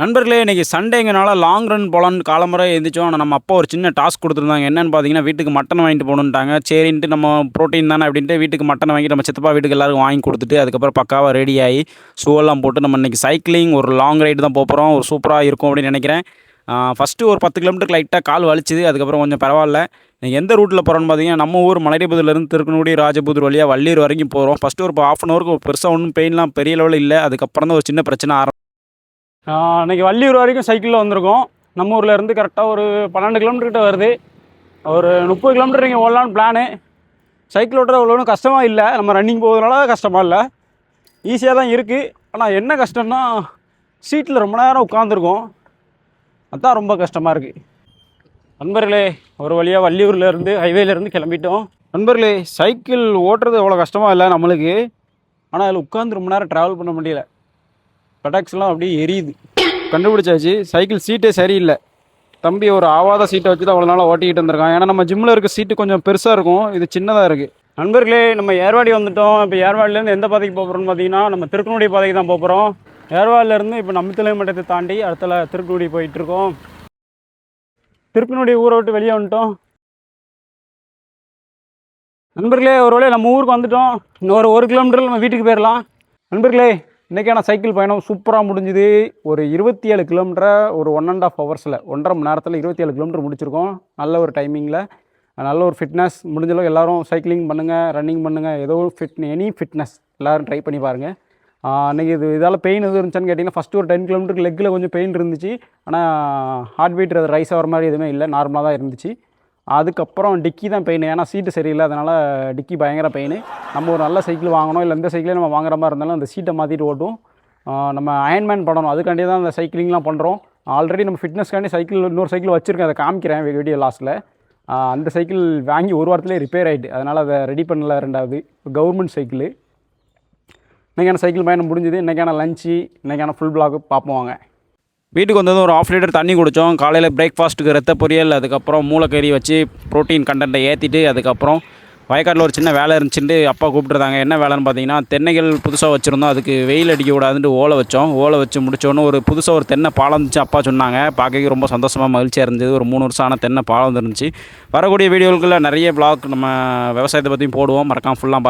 நண்பர்களே இன்றைக்கி சண்டேங்கனால long run போகலான்னு காலமுறை எழுந்திரிச்சோம். ஆனால் நம்ம அப்பா ஒரு சின்ன டாஸ்க் கொடுத்துருந்தாங்க. என்னென்னு பார்த்தீங்கன்னா, வீட்டுக்கு மட்டன் வாங்கிட்டு போகணுன்ட்டாங்க. சரின்ட்டு நம்ம ப்ரோட்டீன் தானே அப்படின்ட்டு வீட்டுக்கு மட்டன் வாங்கி நம்ம சித்தப்பா வீட்டுக்கு எல்லாருக்கும் வாங்கி கொடுத்துட்டு, அதுக்கப்புறம் பக்காவாக ரெடி ஆகி ஷூவெல்லாம் போட்டு நம்ம இன்றைக்கி சைக்கிளிங் ஒரு லாங் ரைடு தான் போகிறோம். ஒரு சூப்பராக இருக்கும் அப்படின்னு நினைக்கிறேன். ஃபஸ்ட்டு ஒரு 10 கிலோமீட்டருக்கு லைட்டாக கால் வலிச்சுது. அதுக்கப்புறம் கொஞ்சம் பரவாயில்ல. நீங்கள் எந்த ரூட்டில் போகிறோன்னு பார்த்தீங்கன்னா, நம்ம ஊர் மலையபுதூர்லேருந்து திருக்கனூடி ராஜபுதூர் வழியாக வள்ளியூர் வரைக்கும் போகிறோம். ஃபஸ்ட்டு ஒரு ½ அன் ஹவருக்கு பெருசாக ஒன்றும் பெயின்லாம் பெரிய லெவலில் இல்லை. அதுக்கப்புறம் தான் ஒரு சின்ன பிரச்சனை அன்றைக்கி வள்ளியூர் வரைக்கும் சைக்கிளில் வந்திருக்கோம். நம்ம ஊரில் இருந்து கரெக்டாக ஒரு 12 கிலோமீட்டர்கிட்ட வருது. ஒரு 30 கிலோமீட்டர் இங்கே ஓடலான்னு பிளானு. சைக்கிள் ஓட்டுறது அவ்வளோ ஒன்றும் கஷ்டமாக இல்லை. நம்ம ரன்னிங் போகிறதுனால கஷ்டமாக இல்லை, ஈஸியாக தான் இருக்குது. ஆனால் என்ன கஷ்டம்னா, சீட்டில் ரொம்ப நேரம் உட்காந்துருக்கோம், அதுதான் ரொம்ப கஷ்டமாக இருக்குது. நண்பர்களே, ஒரு வழியாக வள்ளியூர்லேருந்து ஹைவேலேருந்து கிளம்பிட்டோம். நண்பர்களே, சைக்கிள் ஓட்டுறது அவ்வளோ கஷ்டமாக இல்லை நம்மளுக்கு. ஆனால் அதில் உட்காந்து ரொம்ப நேரம் ட்ராவல் பண்ண முடியல. பெடாக்ஸ்லாம் அப்படியே எரியுது. கண்டுபிடிச்சாச்சு, சைக்கிள் சீட்டே சரியில்லை. தம்பி ஒரு ஆவாத சீட்டை வச்சு தான் அவ்வளோ நாளாக ஓட்டிக்கிட்டு வந்திருக்கான். ஏன்னா நம்ம ஜிம்மில் இருக்க சீட்டு கொஞ்சம் பெருசாக இருக்கும், இது சின்னதாக இருக்குது. நண்பர்களே, நம்ம ஏர்வாடி வந்துவிட்டோம். இப்போ ஏர்வாடிலேருந்து எந்த பாதைக்கு போகிறோம்னு பார்த்தீங்கன்னா, நம்ம திருக்கனூடி பாதைக்கு தான் போகிறோம். ஏர்வாடிலேருந்து இப்போ நம்ம மட்டத்தை தாண்டி அடுத்த திருக்கனூடி போயிட்டுருக்கோம். திருக்கனூடி ஊரை விட்டு வெளியே வந்துட்டோம். நண்பர்களே, ஒரு வேளையை நம்ம ஊருக்கு வந்துவிட்டோம். இன்னும் ஒரு கிலோமீட்டரில் நம்ம வீட்டுக்கு போயிடலாம். நண்பர்களே, இன்றைக்கான சைக்கிள் பயணம் சூப்பராக முடிஞ்சுது. ஒரு 27 கிலோமீட்டரை ஒரு 1.5 ஹவர்ஸில் 1.5 மணி நேரத்தில் 27 கிலோமீட்டர் முடிச்சிருக்கோம். நல்ல ஒரு டைமிங்கில், நல்ல ஒரு ஃபிட்னஸ். முடிஞ்சளவு எல்லோரும் சைக்கிளிங் பண்ணுங்கள், ரன்னிங் பண்ணுங்கள், ஏதோ எனி ஃபிட்னஸ் எல்லோரும் ட்ரை பண்ணி பாருங்கள். அன்றைக்கி இதால் பெயின் எதுவும் இருந்துச்சான்னு கேட்டிங்கன்னா, ஃபஸ்ட்டு ஒரு 10 கிலோமீட்டருக்கு லெக்கில் கொஞ்சம் பெயின் இருந்துச்சு. ஆனால் ஹார்ட் பீட் அது ரைஸ் ஆகிற மாதிரி எதுவுமே இல்லை, நார்மலாக தான் இருந்துச்சு. அதுக்கப்புறம் டிக்கி தான் பெயின், ஏன்னா சீட்டு சரியில்லை, அதனால் டிக்கி பயங்கர பெயின். நம்ம ஒரு நல்ல சைக்கிள் வாங்கணும், இல்லை எந்த சைக்கிளே நம்ம வாங்குற மாதிரி இருந்தாலும் அந்த சீட்டை மாற்றிட்டு ஓட்டும். நம்ம அயன்மேன் பண்ணணும், அதுக்காண்டி தான் அந்த சைக்கிளிங்லாம் பண்ணுறோம். ஆல்ரெடி நம்ம ஃபிட்னஸ்க்காண்டி இன்னொரு சைக்கிள் வச்சுருக்கேன், அதை காமிக்கிறேன் வீடியோ லாஸ்ட்டில். அந்த சைக்கிள் வாங்கி ஒரு வாரத்துலேயே ரிப்பேர் ஆகிட்டு, அதனால் அதை ரெடி பண்ணல. ரெண்டாவது கவர்மெண்ட் சைக்கிள். இன்றைக்கான சைக்கிள் பயணம் முடிஞ்சுது. இன்றைக்கான லஞ்சு, இன்றைக்கான ஃபுல் பிளாக் பார்ப்போம் வாங்க. வீட்டுக்கு வந்ததும் ஒரு 1/2 லிட்டர் தண்ணி குடித்தோம். காலையில் பிரேக்ஃபாஸ்ட்டுக்கு ரத்த பொரியல், அதுக்கப்புறம் மூளைக்கறி வச்சு ப்ரோட்டீன் கண்டென்ட்டை ஏற்றிட்டு, அதுக்கப்புறம் வயக்காட்டில் ஒரு சின்ன வேலை இருந்துச்சுட்டு அப்பா கூப்பிட்டுருந்தாங்க. என்ன வேலைன்னு பார்த்தீங்கன்னா, தென்னைகள் புதுசாக வச்சுருந்தோம், அதுக்கு வெயில் அடிக்கக்கூடாதுன்ட்டு ஓலை வச்சோம். ஓலை வச்சு முடித்தோன்னு ஒரு புதுசாக ஒரு தென்னை பாலம் இருந்துச்சு அப்பா சொன்னாங்க. பார்க்க ரொம்ப சந்தோஷமாக மகிழ்ச்சியாக இருந்தது. ஒரு 3 வருஷம் ஆன தென்னை பாலம் இருந்துச்சு. வரக்கூடிய வீடியோக்களில் நிறைய ப்ளாக் நம்ம விவசாயத்தை பற்றியும் போடுவோம், மறக்காம ஃபுல்லாக